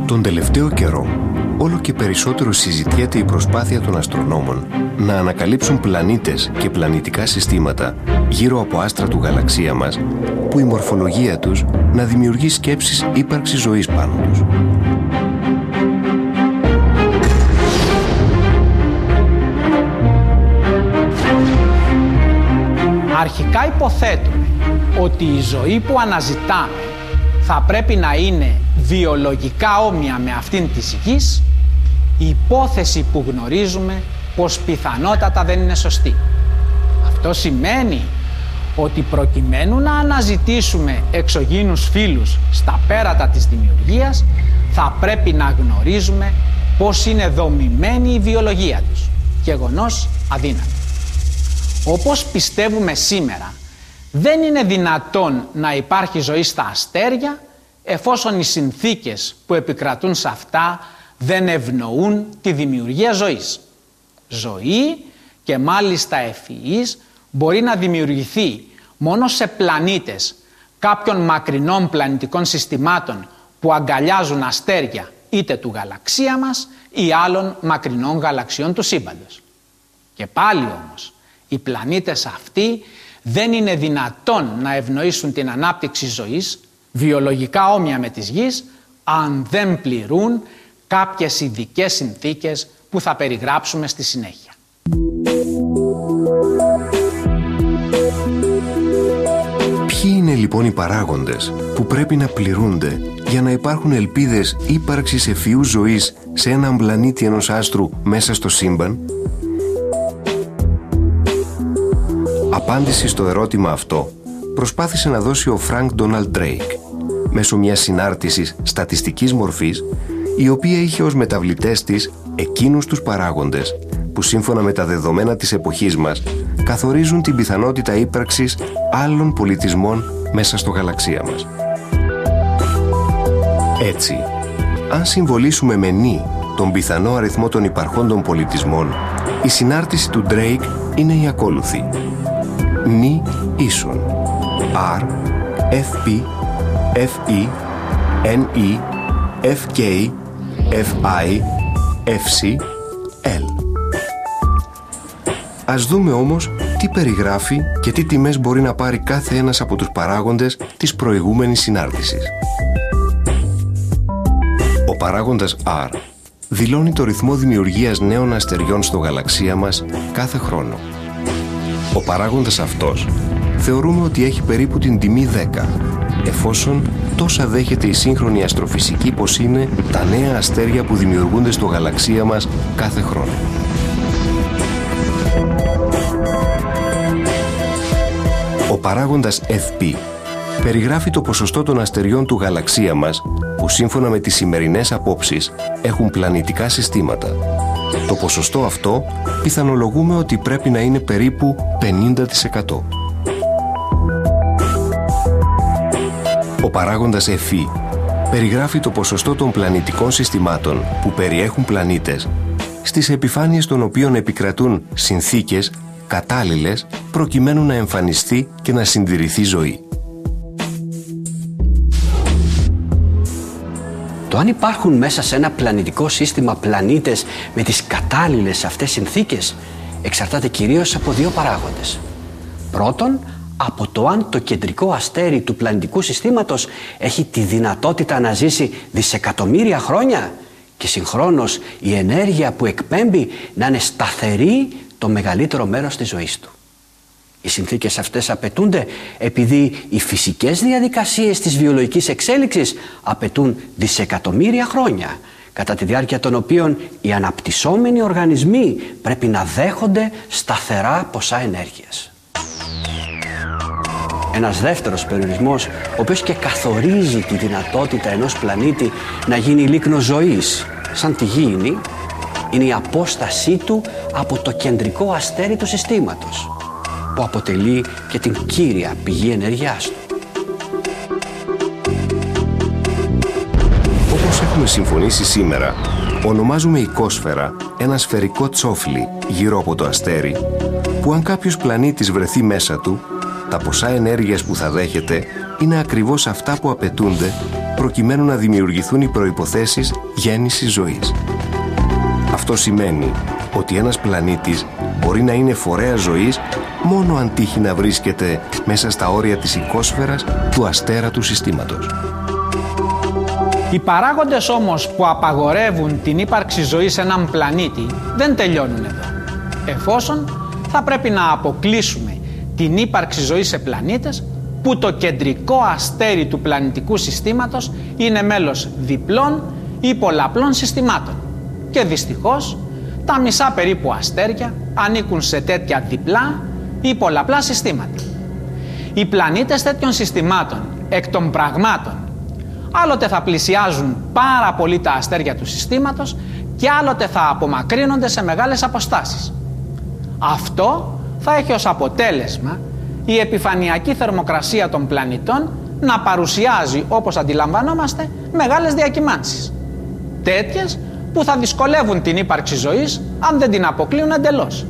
Τον τελευταίο καιρό, όλο και περισσότερο συζητιέται η προσπάθεια των αστρονόμων να ανακαλύψουν πλανήτες και πλανητικά συστήματα γύρω από άστρα του γαλαξία μας, που η μορφολογία τους να δημιουργεί σκέψεις ύπαρξης ζωής πάνω τους. Αρχικά υποθέτουμε ότι η ζωή που αναζητάμε θα πρέπει να είναι βιολογικά όμοια με αυτήν της Γης, η υπόθεση που γνωρίζουμε πως πιθανότατα δεν είναι σωστή. Αυτό σημαίνει ότι προκειμένου να αναζητήσουμε εξωγήινους φύλους στα πέρατα της δημιουργίας, θα πρέπει να γνωρίζουμε πως είναι δομημένη η βιολογία τους. Γεγονός αδύνατο. Όπως πιστεύουμε σήμερα, δεν είναι δυνατόν να υπάρχει ζωή στα αστέρια εφόσον οι συνθήκες που επικρατούν σε αυτά δεν ευνοούν τη δημιουργία ζωής. Ζωή, και μάλιστα ευφυής, μπορεί να δημιουργηθεί μόνο σε πλανήτες κάποιων μακρινών πλανητικών συστημάτων που αγκαλιάζουν αστέρια είτε του γαλαξία μας ή άλλων μακρινών γαλαξιών του σύμπαντος. Και πάλι όμως, οι πλανήτες αυτοί δεν είναι δυνατόν να ευνοήσουν την ανάπτυξη ζωής βιολογικά όμοια με της Γης αν δεν πληρούν κάποιες ειδικές συνθήκες που θα περιγράψουμε στη συνέχεια. Ποιοι είναι λοιπόν οι παράγοντες που πρέπει να πληρούνται για να υπάρχουν ελπίδες ύπαρξης ευφυούς ζωής σε έναν πλανήτη ενός άστρου μέσα στο σύμπαν? Απάντηση στο ερώτημα αυτό προσπάθησε να δώσει ο Frank Donald Drake μέσω μιας συνάρτησης στατιστικής μορφής, η οποία είχε ως μεταβλητές της εκείνους τους παράγοντες που σύμφωνα με τα δεδομένα της εποχής μας καθορίζουν την πιθανότητα ύπαρξης άλλων πολιτισμών μέσα στο γαλαξία μας. Έτσι, αν συμβολήσουμε με νη τον πιθανό αριθμό των υπαρχόντων πολιτισμών, η συνάρτηση του Drake είναι η ακόλουθη. Νη ίσον R, FP, FE, NE, FK, FI, FC, L. Ας δούμε όμως τι περιγράφει και τι τιμές μπορεί να πάρει κάθε ένας από τους παράγοντες της προηγούμενης συνάρτησης. Ο παράγοντας R δηλώνει το ρυθμό δημιουργίας νέων αστεριών στο γαλαξία μας κάθε χρόνο. Ο παράγοντας αυτός θεωρούμε ότι έχει περίπου την τιμή 10, εφόσον τόσα δέχεται η σύγχρονη αστροφυσική πως είναι τα νέα αστέρια που δημιουργούνται στο γαλαξία μας κάθε χρόνο. Ο παράγοντας FP περιγράφει το ποσοστό των αστεριών του γαλαξία μας που σύμφωνα με τις σημερινές απόψεις έχουν πλανητικά συστήματα. Το ποσοστό αυτό πιθανολογούμε ότι πρέπει να είναι περίπου 50%. Ο παράγοντας FE περιγράφει το ποσοστό των πλανητικών συστημάτων που περιέχουν πλανήτες στις επιφάνειες των οποίων επικρατούν συνθήκες κατάλληλες προκειμένου να εμφανιστεί και να συντηρηθεί ζωή. Το αν υπάρχουν μέσα σε ένα πλανητικό σύστημα πλανήτες με τις κατάλληλες αυτές συνθήκες εξαρτάται κυρίως από δύο παράγοντες. Πρώτον, από το αν το κεντρικό αστέρι του πλανητικού συστήματος έχει τη δυνατότητα να ζήσει δισεκατομμύρια χρόνια και συγχρόνως η ενέργεια που εκπέμπει να είναι σταθερή το μεγαλύτερο μέρος της ζωής του. Οι συνθήκες αυτές απαιτούνται επειδή οι φυσικές διαδικασίες της βιολογικής εξέλιξης απαιτούν δισεκατομμύρια χρόνια, κατά τη διάρκεια των οποίων οι αναπτυσσόμενοι οργανισμοί πρέπει να δέχονται σταθερά ποσά ενέργειας. Ένας δεύτερος περιορισμός, ο οποίος και καθορίζει τη δυνατότητα ενός πλανήτη να γίνει λίκνος ζωής, σαν τη Γη είναι η απόστασή του από το κεντρικό αστέρι του συστήματος, που αποτελεί και την κύρια πηγή ενέργειάς του. Όπως έχουμε συμφωνήσει σήμερα, ονομάζουμε οικόσφαιρα ένα σφαιρικό τσόφλι γύρω από το αστέρι, που αν κάποιος πλανήτης βρεθεί μέσα του, τα ποσά ενέργειας που θα δέχεται είναι ακριβώς αυτά που απαιτούνται προκειμένου να δημιουργηθούν οι προϋποθέσεις γέννησης ζωής. Αυτό σημαίνει ότι ένας πλανήτης μπορεί να είναι φορέας ζωής μόνο αν τύχει να βρίσκεται μέσα στα όρια της οικόσφαιρας του αστέρα του συστήματος. Οι παράγοντες όμως που απαγορεύουν την ύπαρξη ζωής σε έναν πλανήτη δεν τελειώνουν εδώ. Εφόσον θα πρέπει να αποκλείσουμε την ύπαρξη ζωής σε πλανήτες που το κεντρικό αστέρι του πλανητικού συστήματος είναι μέλος διπλών ή πολλαπλών συστημάτων. Και δυστυχώς τα μισά περίπου αστέρια ανήκουν σε τέτοια διπλά ή πολλαπλά συστήματα. Οι πλανήτες τέτοιων συστημάτων εκ των πραγμάτων άλλοτε θα πλησιάζουν πάρα πολύ τα αστέρια του συστήματος και άλλοτε θα απομακρύνονται σε μεγάλες αποστάσεις. Αυτό θα έχει ως αποτέλεσμα η επιφανειακή θερμοκρασία των πλανητών να παρουσιάζει, όπως αντιλαμβανόμαστε, μεγάλες διακυμάνσεις. Τέτοιες που θα δυσκολεύουν την ύπαρξη ζωής αν δεν την αποκλείουν εντελώς.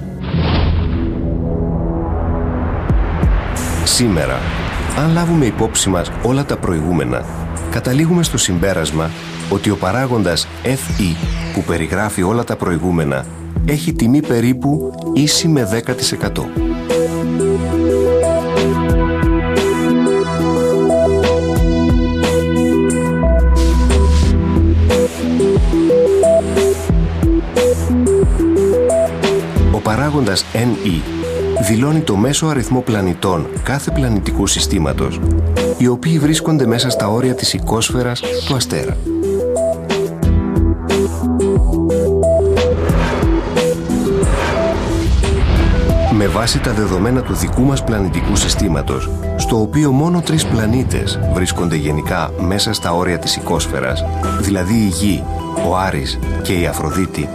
Σήμερα, αν λάβουμε υπόψη μας όλα τα προηγούμενα, καταλήγουμε στο συμπέρασμα ότι ο παράγοντας Fe που περιγράφει όλα τα προηγούμενα έχει τιμή περίπου ίση με 10%. Ο παράγοντας Ne δηλώνει το μέσο αριθμό πλανητών κάθε πλανητικού συστήματος, οι οποίοι βρίσκονται μέσα στα όρια της οικόσφαιρας του αστέρα. Με βάση τα δεδομένα του δικού μας πλανητικού συστήματος, στο οποίο μόνο 3 πλανήτες βρίσκονται γενικά μέσα στα όρια της οικόσφαιρας, δηλαδή η Γη, ο Άρης και η Αφροδίτη,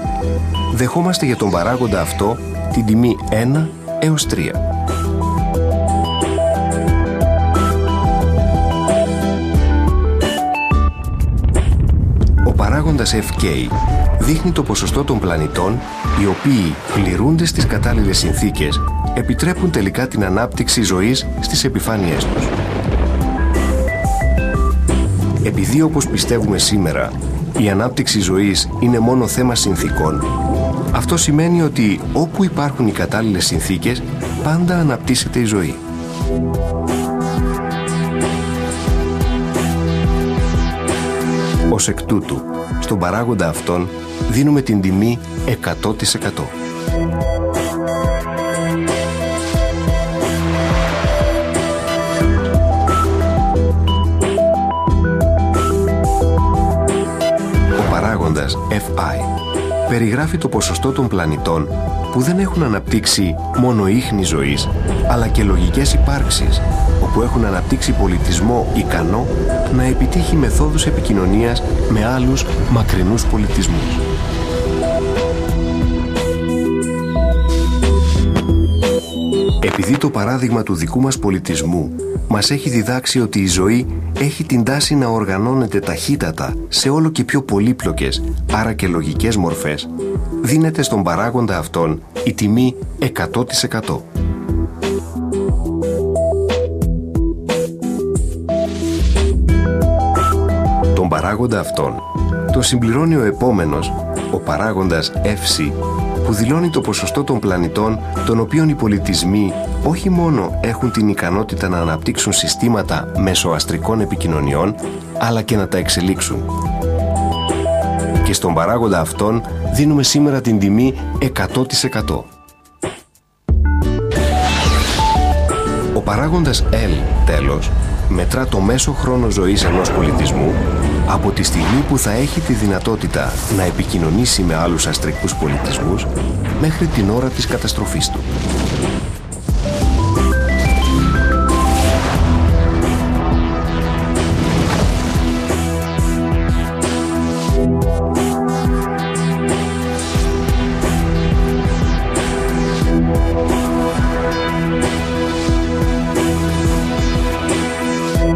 δεχόμαστε για τον παράγοντα αυτό την τιμή 1 έως 3. Ο παράγοντας Fk δείχνει το ποσοστό των πλανητών οι οποίοι πληρούνται στις κατάλληλες συνθήκες, επιτρέπουν τελικά την ανάπτυξη ζωής στις επιφάνειές τους. Επειδή, όπως πιστεύουμε σήμερα, η ανάπτυξη ζωής είναι μόνο θέμα συνθήκων, αυτό σημαίνει ότι όπου υπάρχουν οι κατάλληλες συνθήκες, πάντα αναπτύσσεται η ζωή. Ως εκ τούτου, στον παράγοντα αυτόν δίνουμε την τιμή 100%. Ο παράγοντας Fi περιγράφει το ποσοστό των πλανητών που δεν έχουν αναπτύξει μόνο ίχνη ζωής, αλλά και λογικές υπάρξεις, όπου έχουν αναπτύξει πολιτισμό ικανό να επιτύχει μεθόδους επικοινωνίας με άλλους μακρινούς πολιτισμούς. Επειδή το παράδειγμα του δικού μας πολιτισμού μας έχει διδάξει ότι η ζωή έχει την τάση να οργανώνεται ταχύτατα σε όλο και πιο πολύπλοκες, άρα και λογικές μορφές, δίνεται στον παράγοντα αυτόν η τιμή 100%. Τον παράγοντα αυτόν το συμπληρώνει ο επόμενος, ο παράγοντας Fc, που δηλώνει το ποσοστό των πλανητών των οποίων οι πολιτισμοί όχι μόνο έχουν την ικανότητα να αναπτύξουν συστήματα μεσοαστρικών επικοινωνιών, αλλά και να τα εξελίξουν. Και στον παράγοντα αυτόν δίνουμε σήμερα την τιμή 100%. Ο παράγοντας L, τέλος, μετρά το μέσο χρόνο ζωής ενός πολιτισμού από τη στιγμή που θα έχει τη δυνατότητα να επικοινωνήσει με άλλους αστρικούς πολιτισμούς μέχρι την ώρα της καταστροφής του.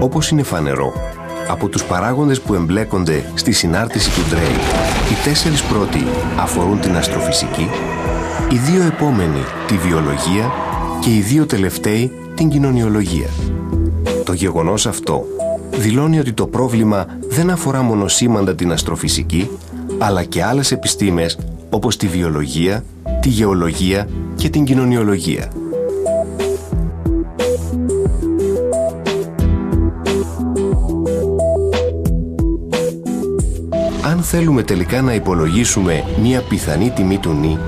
Όπως είναι φανερό, από τους παράγοντες που εμπλέκονται στη συνάρτηση του Drake, οι 4 πρώτοι αφορούν την αστροφυσική, οι 2 επόμενοι τη βιολογία και οι 2 τελευταίοι την κοινωνιολογία. Το γεγονός αυτό δηλώνει ότι το πρόβλημα δεν αφορά μονοσήμαντα την αστροφυσική, αλλά και άλλες επιστήμες όπως τη βιολογία, τη γεωλογία και την κοινωνιολογία. Αν θέλουμε τελικά να υπολογίσουμε μία πιθανή τιμή του νη,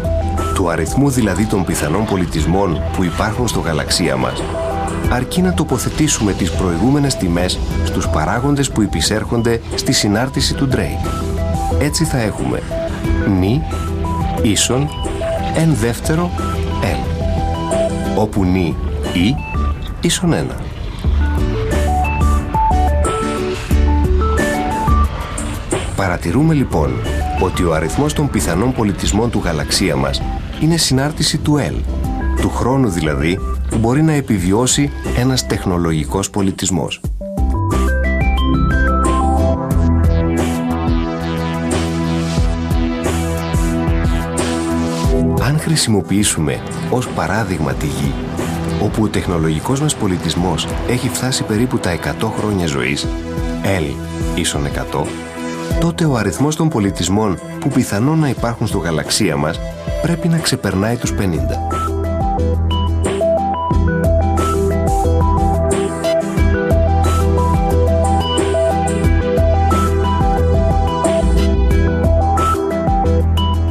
του αριθμού δηλαδή των πιθανών πολιτισμών που υπάρχουν στο γαλαξία μας, αρκεί να τοποθετήσουμε τις προηγούμενες τιμές στους παράγοντες που υπησέρχονται στη συνάρτηση του Drake. Έτσι θα έχουμε νη ίσον εν δεύτερο L, όπου νη ή ίσον 1. Παρατηρούμε λοιπόν ότι ο αριθμός των πιθανών πολιτισμών του γαλαξία μας είναι συνάρτηση του L, του χρόνου δηλαδή που μπορεί να επιβιώσει ένας τεχνολογικός πολιτισμός. Αν χρησιμοποιήσουμε ως παράδειγμα τη Γη, όπου ο τεχνολογικός μας πολιτισμός έχει φτάσει περίπου τα 100 χρόνια ζωής, L ίσον 100, τότε ο αριθμός των πολιτισμών που πιθανόν να υπάρχουν στο γαλαξία μας πρέπει να ξεπερνάει τους 50.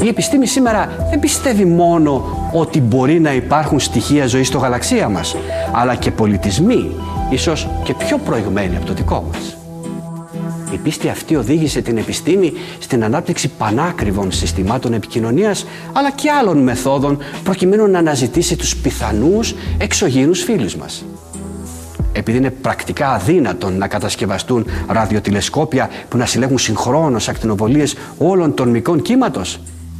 Η επιστήμη σήμερα δεν πιστεύει μόνο ότι μπορεί να υπάρχουν στοιχεία ζωής στο γαλαξία μας, αλλά και πολιτισμοί, ίσως και πιο προηγμένοι από το δικό μας. Η πίστη αυτή οδήγησε την επιστήμη στην ανάπτυξη πανάκριβων συστημάτων επικοινωνίας, αλλά και άλλων μεθόδων προκειμένου να αναζητήσει τους πιθανούς εξωγήινους φίλους μας. Επειδή είναι πρακτικά αδύνατον να κατασκευαστούν ραδιοτηλεσκόπια που να συλλέγουν συγχρόνως ακτινοβολίες όλων των μυκών κύματος,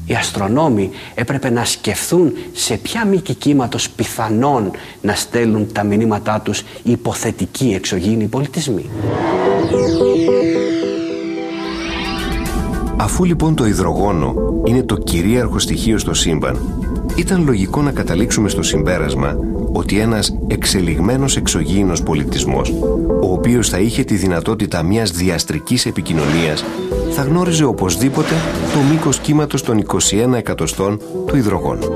οι αστρονόμοι έπρεπε να σκεφτούν σε ποια μήκη κύματος πιθανόν να στέλνουν τα μηνύματά τους οι υποθετικοί εξωγήινοι πολιτισμοί. Αφού λοιπόν το υδρογόνο είναι το κυρίαρχο στοιχείο στο σύμπαν, ήταν λογικό να καταλήξουμε στο συμπέρασμα ότι ένας εξελιγμένος εξωγήινος πολιτισμός, ο οποίος θα είχε τη δυνατότητα μιας διαστρικής επικοινωνίας, θα γνώριζε οπωσδήποτε το μήκος κύματος των 21 εκατοστών του υδρογόνου.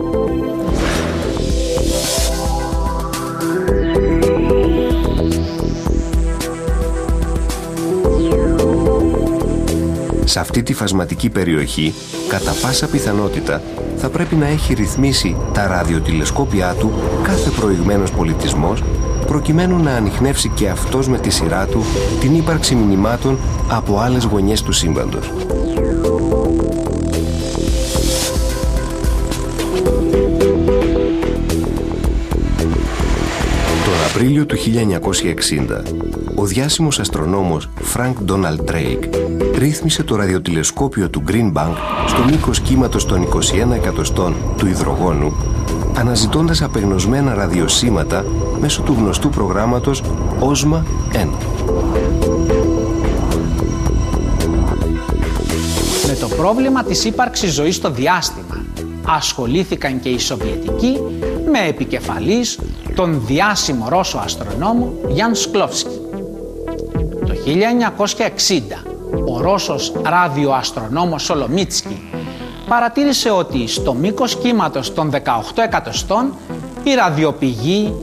Σε αυτή τη φασματική περιοχή, κατά πάσα πιθανότητα, θα πρέπει να έχει ρυθμίσει τα ραδιοτηλεσκόπια του κάθε προηγμένος πολιτισμός, προκειμένου να ανιχνεύσει και αυτός με τη σειρά του την ύπαρξη μηνυμάτων από άλλες γωνιές του σύμπαντος. Τον Απρίλιο του 1960, ο διάσημος αστρονόμος Frank Donald Drake ρύθμισε το ραδιοτηλεσκόπιο του Green Bank στο μήκος κύματος των 21 εκατοστών του υδρογόνου, αναζητώντας απεγνωσμένα ραδιοσύματα μέσω του γνωστού προγράμματος OSMA 1. Με το πρόβλημα της ύπαρξης ζωής στο διάστημα ασχολήθηκαν και οι Σοβιετικοί με επικεφαλής τον διάσημο Ρώσο αστρονόμο Γιάν Σκλόφσκι. Το 1960 ο Ρώσος ραδιοαστρονόμος Σολομίτσκι παρατήρησε ότι στο μήκος κύματος των 18 εκατοστών η ραδιοπηγή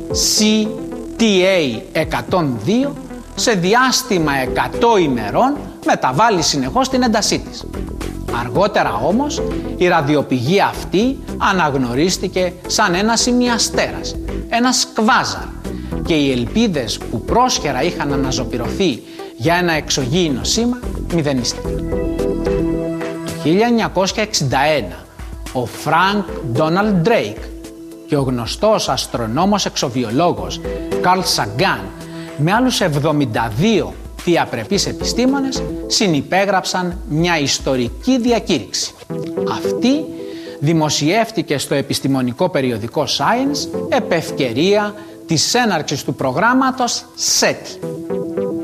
CTA-102 σε διάστημα 100 ημερών μεταβάλλει συνεχώς την έντασή της. Αργότερα όμως η ραδιοπηγή αυτή αναγνωρίστηκε σαν ένας ημιαστέρας, ένας κβάζαρ, και οι ελπίδες που πρόσχερα είχαν αναζωπηρωθεί για ένα εξωγήινο σήμα μηδενίστηκαν. Το 1961 ο Φρανκ Ντόναλντ Ντρέικ και ο γνωστός αστρονόμος εξοβιολόγος Καρλ Σαγκάν με άλλους 72 διαπρεπείς επιστήμονες συνυπέγραψαν μια ιστορική διακήρυξη. Αυτή δημοσιεύτηκε στο επιστημονικό περιοδικό Science επ' ευκαιρία της έναρξης του προγράμματος SETI.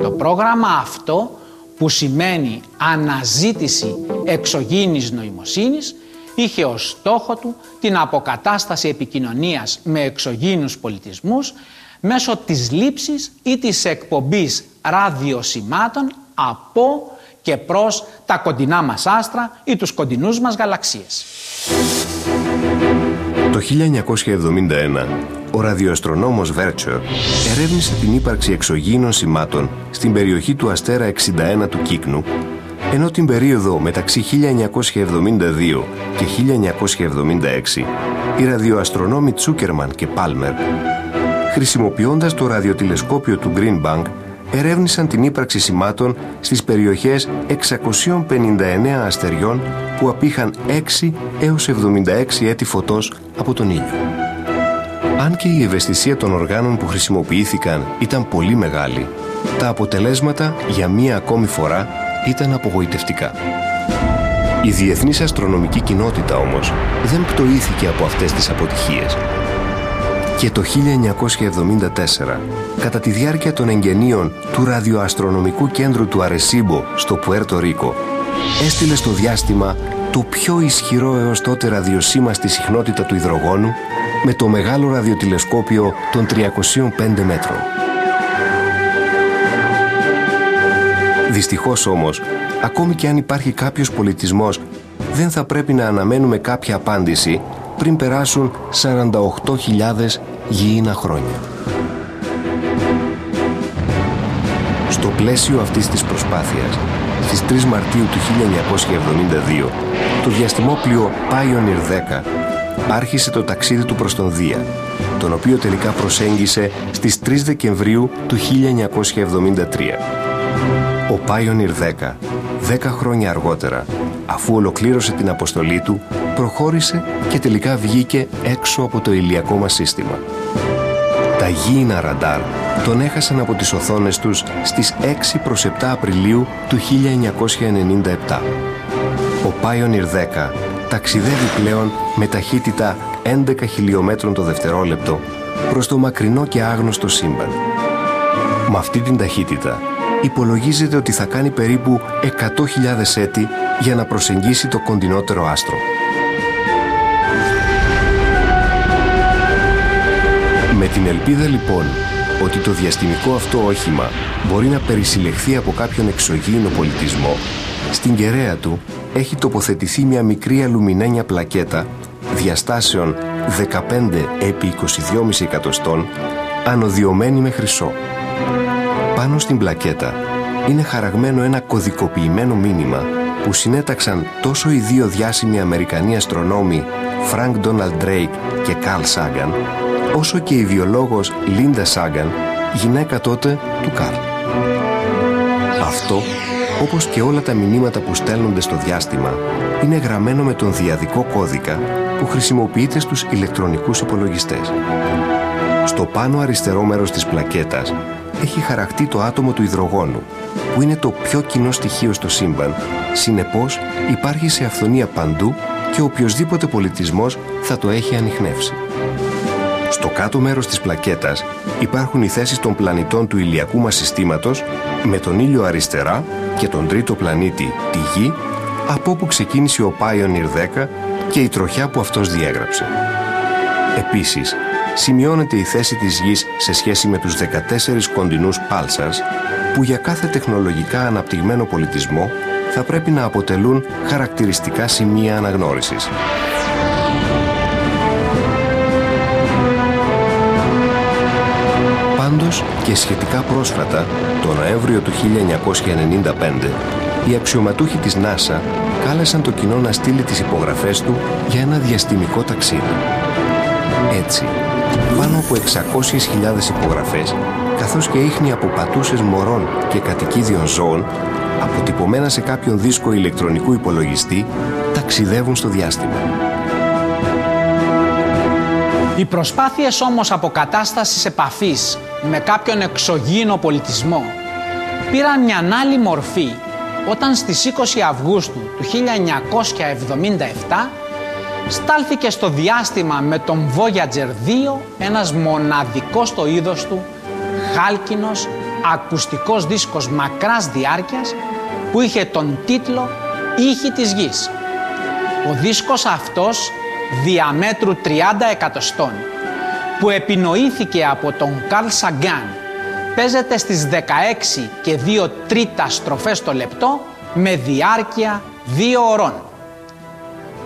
Το πρόγραμμα αυτό, που σημαίνει αναζήτηση εξωγήινης νοημοσύνης, είχε ως στόχο του την αποκατάσταση επικοινωνίας με εξωγήινους πολιτισμούς μέσω της λήψης ή της εκπομπής ραδιοσημάτων από και προς τα κοντινά μας άστρα ή τους κοντινούς μας γαλαξίες. Το 1971, ο ραδιοαστρονόμος Βέρτσορ ερεύνησε την ύπαρξη εξωγήινων σημάτων στην περιοχή του αστέρα 61 του Κύκνου, ενώ την περίοδο μεταξύ 1972 και 1976 οι ραδιοαστρονόμοι Τσούκερμαν και Πάλμερ, χρησιμοποιώντας το ραδιοτηλεσκόπιο του Green Bank, ερεύνησαν την ύπαρξη σημάτων στις περιοχές 659 αστεριών που απήχαν 6 έως 76 έτη φωτός από τον ήλιο. Αν και η ευαισθησία των οργάνων που χρησιμοποιήθηκαν ήταν πολύ μεγάλη, τα αποτελέσματα για μία ακόμη φορά ήταν απογοητευτικά. Η διεθνής αστρονομική κοινότητα όμως δεν πτωήθηκε από αυτές τις αποτυχίες. Και το 1974, κατά τη διάρκεια των εγγενείων του ραδιοαστρονομικού κέντρου του Αρεσίμπο στο Πουέρτο Ρίκο, έστειλε στο διάστημα το πιο ισχυρό έως τότε ραδιοσύμα στη συχνότητα του υδρογόνου με το μεγάλο ραδιοτηλεσκόπιο των 305 μέτρων. Δυστυχώς όμως, ακόμη και αν υπάρχει κάποιος πολιτισμός, δεν θα πρέπει να αναμένουμε κάποια απάντηση πριν περάσουν 48.000 γήινα χρόνια. Στο πλαίσιο αυτής της προσπάθειας, στις 3 Μαρτίου του 1972, το διαστημόπλοιο Pioneer 10 άρχισε το ταξίδι του προς τον Δία, τον οποίο τελικά προσέγγισε στις 3 Δεκεμβρίου του 1973. Ο Pioneer 10, 10 χρόνια αργότερα, αφού ολοκλήρωσε την αποστολή του, προχώρησε και τελικά βγήκε έξω από το ηλιακό μας σύστημα. Τα γήινα ραντάρ τον έχασαν από τις οθόνες τους στις 6 προς 7 Απριλίου του 1997. Ο Pioneer 10 ταξιδεύει πλέον με ταχύτητα 11 χιλιόμετρων το δευτερόλεπτο προς το μακρινό και άγνωστο σύμπαν. Με αυτή την ταχύτητα υπολογίζεται ότι θα κάνει περίπου 100.000 έτη για να προσεγγίσει το κοντινότερο άστρο. Με την ελπίδα λοιπόν ότι το διαστημικό αυτό όχημα μπορεί να περισυλλεχθεί από κάποιον εξωγήινο πολιτισμό, στην κεραία του έχει τοποθετηθεί μια μικρή αλουμινένια πλακέτα διαστάσεων 15 επί 22,5 εκατοστών, ανοδιωμένη με χρυσό. Πάνω στην πλακέτα είναι χαραγμένο ένα κωδικοποιημένο μήνυμα που συνέταξαν τόσο οι δύο διάσημοι Αμερικανοί αστρονόμοι Frank Donald Drake και Carl Sagan, όσο και η βιολόγος Linda Sagan, γυναίκα τότε του Carl. Αυτό, όπως και όλα τα μηνύματα που στέλνονται στο διάστημα, είναι γραμμένο με τον διαδικό κώδικα που χρησιμοποιείται στους ηλεκτρονικούς υπολογιστές. Στο πάνω αριστερό μέρος της πλακέτας έχει χαραχτεί το άτομο του υδρογόνου, που είναι το πιο κοινό στοιχείο στο σύμπαν, συνεπώς υπάρχει σε αυθονία παντού και οποιοσδήποτε πολιτισμός θα το έχει ανιχνεύσει. Στο κάτω μέρος της πλακέτας υπάρχουν οι θέσεις των πλανητών του ηλιακού μας συστήματος, με τον ήλιο αριστερά και τον τρίτο πλανήτη, τη Γη, από όπου ξεκίνησε ο Pioneer 10 και η τροχιά που αυτός διέγραψε. Επίσης, σημειώνεται η θέση της Γης σε σχέση με τους 14 κοντινούς pulsars, που για κάθε τεχνολογικά αναπτυγμένο πολιτισμό θα πρέπει να αποτελούν χαρακτηριστικά σημεία αναγνώρισης. Πάντως και σχετικά πρόσφατα, το Νοέμβριο του 1995, οι αξιωματούχοι της NASA κάλεσαν το κοινό να στείλει τις υπογραφές του για ένα διαστημικό ταξίδι. Έτσι, πάνω από 600.000 υπογραφές, καθώς και ίχνη από πατούσες μωρών και κατοικίδιων ζώων, αποτυπωμένα σε κάποιον δίσκο ηλεκτρονικού υπολογιστή, ταξιδεύουν στο διάστημα. Οι προσπάθειες όμως αποκατάστασης επαφής με κάποιον εξωγήινο πολιτισμό πήραν μια άλλη μορφή όταν στις 20 Αυγούστου του 1977 στάλθηκε στο διάστημα με τον Voyager 2 ένας μοναδικός στο είδος του χάλκινος ακουστικός δίσκος μακράς διάρκειας που είχε τον τίτλο «Ήχοι της Γης». Ο δίσκος αυτός διαμέτρου 30 εκατοστών που επινοήθηκε από τον Carl Sagan παίζεται στις 16 και 2 τρίτα στροφές το λεπτό με διάρκεια 2 ωρών.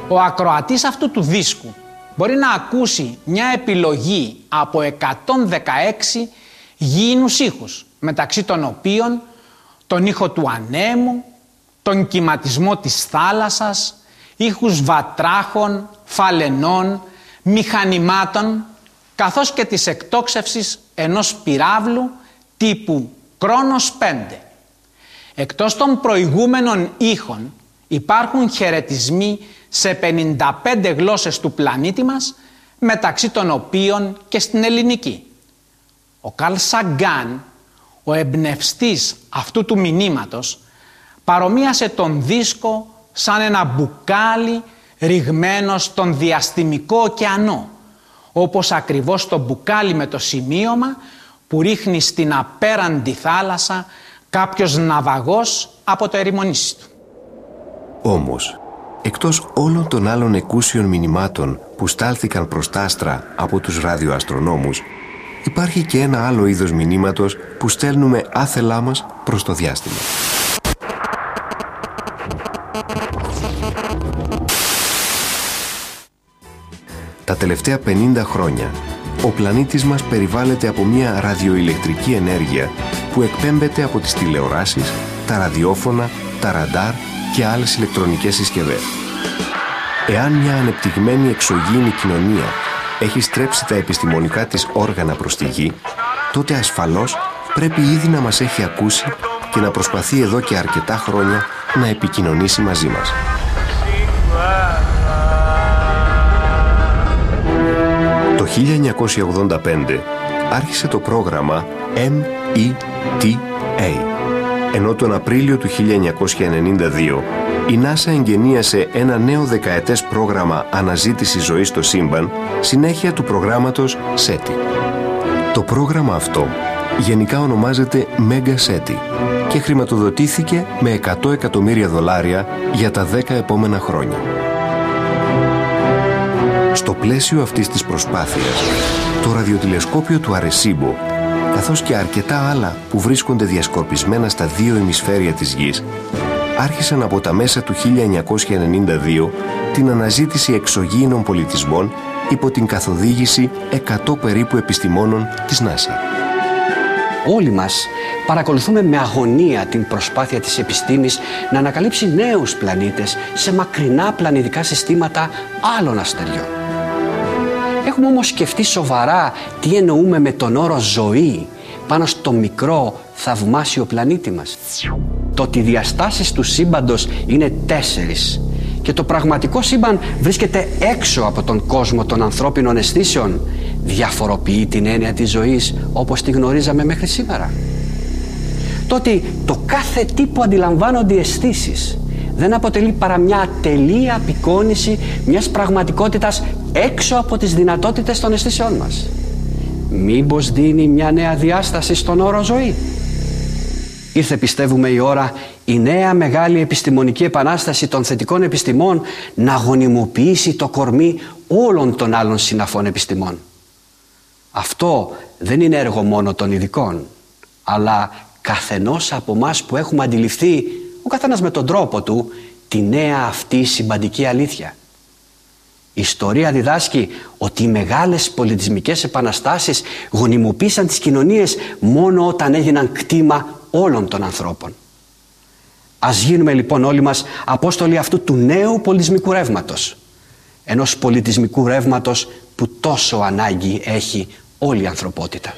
Ο ακροατής αυτού του δίσκου μπορεί να ακούσει μια επιλογή από 116 γήινους ήχους, μεταξύ των οποίων τον ήχο του ανέμου, τον κυματισμό της θάλασσας, ήχους βατράχων, φαλενών, μηχανημάτων, καθώς και της εκτόξευσης ενός πυράβλου τύπου Κρόνος 5. Εκτός των προηγούμενων ήχων υπάρχουν χαιρετισμοί σε 55 γλώσσες του πλανήτη μας, μεταξύ των οποίων και στην ελληνική. Ο Καρλ Σαγκάν, ο εμπνευστής αυτού του μηνύματος, παρομοίασε τον δίσκο σαν ένα μπουκάλι ριγμένο στον διαστημικό ωκεανό, όπως ακριβώς το μπουκάλι με το σημείωμα που ρίχνει στην απέραντη θάλασσα κάποιος ναυαγός από το ερημονήσι του. Όμως, εκτός όλων των άλλων εκούσιων μηνυμάτων που στάλθηκαν προς τα άστρα από τους ραδιοαστρονόμους, υπάρχει και ένα άλλο είδος μηνύματος που στέλνουμε άθελά μας προς το διάστημα. Τα τελευταία 50 χρόνια, ο πλανήτης μας περιβάλλεται από μια ραδιοηλεκτρική ενέργεια που εκπέμπεται από τις τηλεοράσεις, τα ραδιόφωνα, τα ραντάρ και άλλες ηλεκτρονικές συσκευές. Εάν μια ανεπτυγμένη εξωγήινη κοινωνία έχει στρέψει τα επιστημονικά της όργανα προς τη γη, τότε ασφαλώς πρέπει ήδη να μας έχει ακούσει και να προσπαθεί εδώ και αρκετά χρόνια να επικοινωνήσει μαζί μας. Το 1985 άρχισε το πρόγραμμα META, ενώ τον Απρίλιο του 1992 η NASA εγγενίασε ένα νέο δεκαετές πρόγραμμα αναζήτησης ζωής στο σύμπαν, συνέχεια του προγράμματος SETI. Το πρόγραμμα αυτό γενικά ονομάζεται Mega SETI και χρηματοδοτήθηκε με $100 εκατομμύρια για τα 10 επόμενα χρόνια. Στο πλαίσιο αυτής της προσπάθειας, το ραδιοτηλεσκόπιο του Αρεσίμπο, καθώς και αρκετά άλλα που βρίσκονται διασκορπισμένα στα 2 ημισφαίρια της Γης, άρχισαν από τα μέσα του 1992 την αναζήτηση εξωγήινων πολιτισμών υπό την καθοδήγηση 100 περίπου επιστημόνων της NASA. Όλοι μας παρακολουθούμε με αγωνία την προσπάθεια της επιστήμης να ανακαλύψει νέους πλανήτες σε μακρινά πλανητικά συστήματα άλλων αστεριών. Έχουμε όμως σκεφτεί σοβαρά τι εννοούμε με τον όρο ζωή πάνω στο μικρό θαυμάσιο πλανήτη μας? Το ότι οι διαστάσεις του σύμπαντος είναι 4 και το πραγματικό σύμπαν βρίσκεται έξω από τον κόσμο των ανθρώπινων αισθήσεων διαφοροποιεί την έννοια της ζωής όπως τη γνωρίζαμε μέχρι σήμερα. Το ότι το κάθε τι που αντιλαμβάνονται οι αισθήσεις δεν αποτελεί παρά μια ατελή απεικόνηση μιας πραγματικότητας έξω από τις δυνατότητες των αισθήσεών μας. Μήπως δίνει μια νέα διάσταση στον όρο ζωή? Ήρθε, πιστεύουμε, η ώρα η νέα μεγάλη επιστημονική επανάσταση των θετικών επιστημών να γονιμοποιήσει το κορμί όλων των άλλων συναφών επιστημών. Αυτό δεν είναι έργο μόνο των ειδικών, αλλά καθενός από εμάς που έχουμε αντιληφθεί, ο καθένας με τον τρόπο του, τη νέα αυτή συμπαντική αλήθεια. Η ιστορία διδάσκει ότι οι μεγάλες πολιτισμικές επαναστάσεις γονιμοποίησαν τις κοινωνίες μόνο όταν έγιναν κτήμα όλων των ανθρώπων. Ας γίνουμε λοιπόν όλοι μας απόστολοι αυτού του νέου πολιτισμικού ρεύματος. Ενός πολιτισμικού ρεύματος που τόσο ανάγκη έχει όλη η ανθρωπότητα.